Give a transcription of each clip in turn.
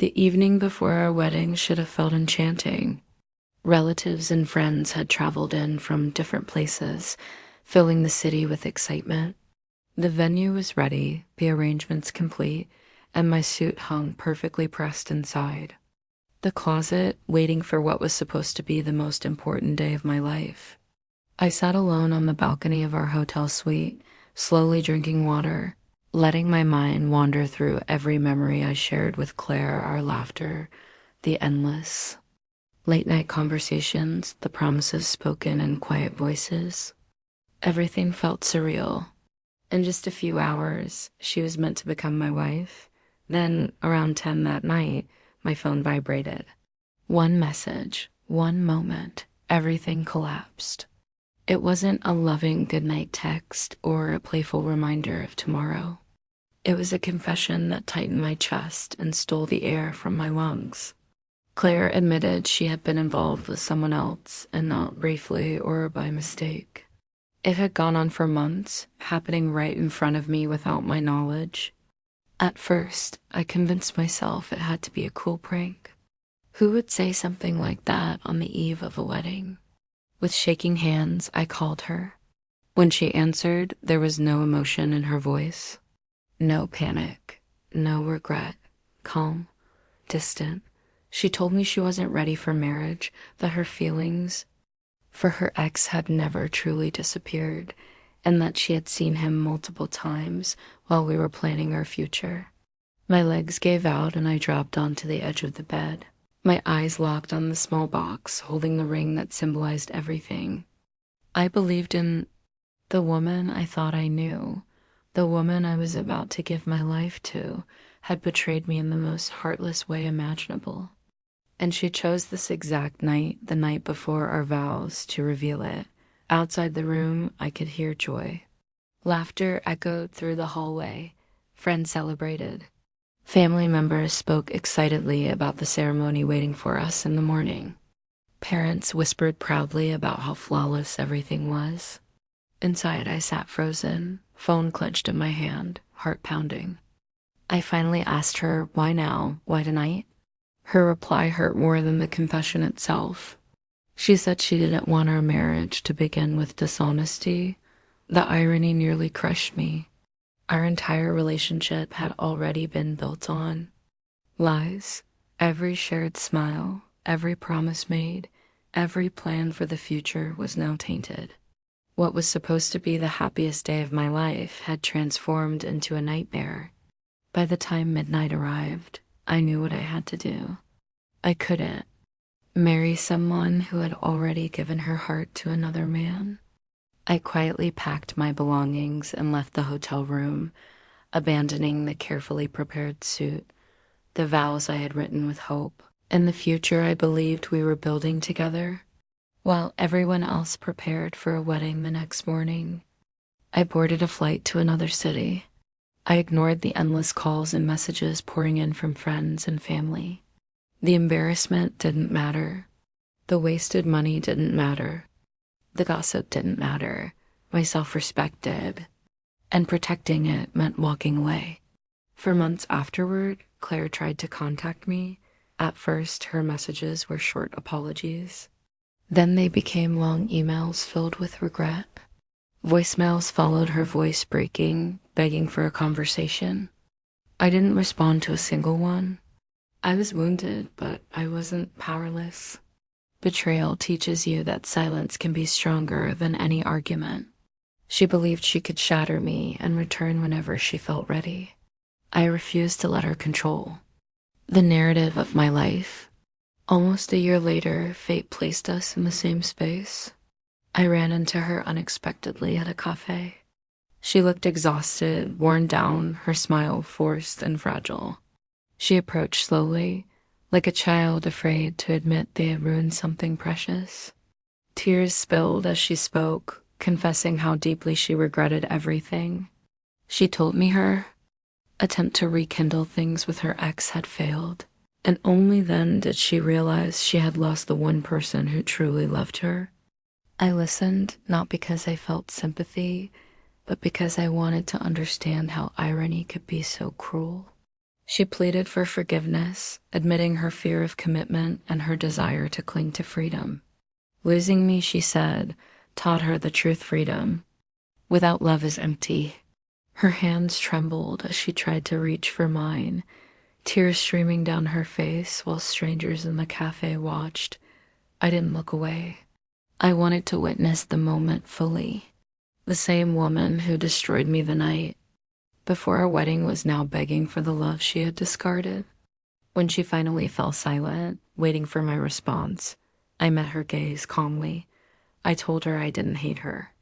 The evening before our wedding should have felt enchanting. Relatives and friends had traveled in from different places, filling the city with excitement. The venue was ready, the arrangements complete, and my suit hung perfectly pressed inside. The closet, waiting for what was supposed to be the most important day of my life. I sat alone on the balcony of our hotel suite, slowly drinking water, letting my mind wander through every memory I shared with Claire, our laughter, the endless late night conversations, the promises spoken in quiet voices. Everything felt surreal. In just a few hours, she was meant to become my wife. Then, around 10 that night, my phone vibrated. One message, one moment, everything collapsed. It wasn't a loving goodnight text or a playful reminder of tomorrow. It was a confession that tightened my chest and stole the air from my lungs. Claire admitted she had been involved with someone else, and not briefly or by mistake. It had gone on for months, happening right in front of me without my knowledge. At first, I convinced myself it had to be a cruel prank. Who would say something like that on the eve of a wedding? With shaking hands, I called her. When she answered, there was no emotion in her voice. No panic, no regret, calm, distant. She told me she wasn't ready for marriage, that her feelings for her ex had never truly disappeared, and that she had seen him multiple times while we were planning our future. My legs gave out and I dropped onto the edge of the bed. My eyes locked on the small box holding the ring that symbolized everything. I believed in the woman I thought I knew. The woman I was about to give my life to had betrayed me in the most heartless way imaginable. And she chose this exact night, the night before our vows, to reveal it. Outside the room, I could hear joy. Laughter echoed through the hallway. Friends celebrated. Family members spoke excitedly about the ceremony waiting for us in the morning. Parents whispered proudly about how flawless everything was. Inside, I sat frozen, phone clenched in my hand, heart pounding. I finally asked her, why now? Why tonight? Her reply hurt more than the confession itself. She said she didn't want our marriage to begin with dishonesty. The irony nearly crushed me. Our entire relationship had already been built on lies. Every shared smile, every promise made, every plan for the future was now tainted. What was supposed to be the happiest day of my life had transformed into a nightmare. By the time midnight arrived, I knew what I had to do. I couldn't marry someone who had already given her heart to another man. I quietly packed my belongings and left the hotel room, abandoning the carefully prepared suit, the vows I had written with hope, and the future I believed we were building together. While everyone else prepared for a wedding the next morning, I boarded a flight to another city. I ignored the endless calls and messages pouring in from friends and family. The embarrassment didn't matter. The wasted money didn't matter. The gossip didn't matter. My self-respect did. And protecting it meant walking away. For months afterward, Claire tried to contact me. At first, her messages were short apologies. Then they became long emails filled with regret. Voicemails followed her voice breaking, begging for a conversation. I didn't respond to a single one. I was wounded, but I wasn't powerless. Betrayal teaches you that silence can be stronger than any argument. She believed she could shatter me and return whenever she felt ready. I refused to let her control the narrative of my life. Almost a year later, fate placed us in the same space. I ran into her unexpectedly at a cafe. She looked exhausted, worn down, her smile forced and fragile. She approached slowly, like a child afraid to admit they had ruined something precious. Tears spilled as she spoke, confessing how deeply she regretted everything. She told me her attempt to rekindle things with her ex had failed, and only then did she realize she had lost the one person who truly loved her. I listened, not because I felt sympathy, but because I wanted to understand how irony could be so cruel. She pleaded for forgiveness, admitting her fear of commitment and her desire to cling to freedom. Losing me, she said, taught her the truth freedom. Without love is empty. Her hands trembled as she tried to reach for mine, tears streaming down her face while strangers in the cafe watched. I didn't look away. I wanted to witness the moment fully. The same woman who destroyed me the night before our wedding was now begging for the love she had discarded. When she finally fell silent, waiting for my response, I met her gaze calmly. I told her I didn't hate her.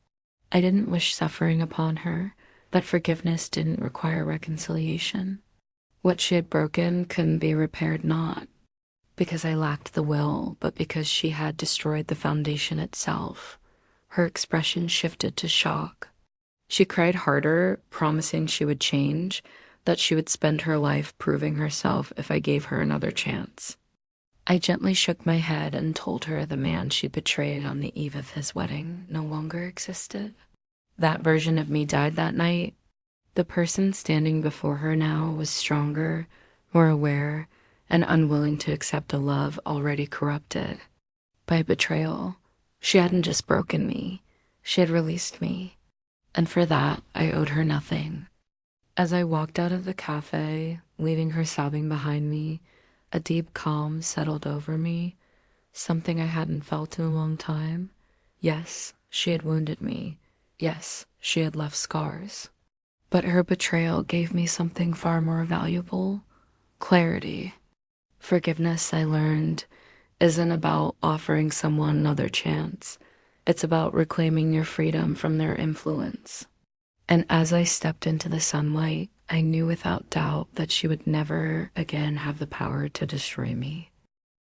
I didn't wish suffering upon her, that forgiveness didn't require reconciliation. What she had broken couldn't be repaired, not because I lacked the will, but because she had destroyed the foundation itself. Her expression shifted to shock. She cried harder, promising she would change, that she would spend her life proving herself if I gave her another chance. I gently shook my head and told her the man she betrayed on the eve of his wedding no longer existed. That version of me died that night. The person standing before her now was stronger, more aware, and unwilling to accept a love already corrupted by betrayal. She hadn't just broken me, she had released me, and for that I owed her nothing. As I walked out of the cafe, leaving her sobbing behind me, a deep calm settled over me, something I hadn't felt in a long time. Yes, she had wounded me. Yes, she had left scars. But her betrayal gave me something far more valuable: clarity. Forgiveness, I learned, isn't about offering someone another chance. It's about reclaiming your freedom from their influence. And as I stepped into the sunlight, I knew without doubt that she would never again have the power to destroy me.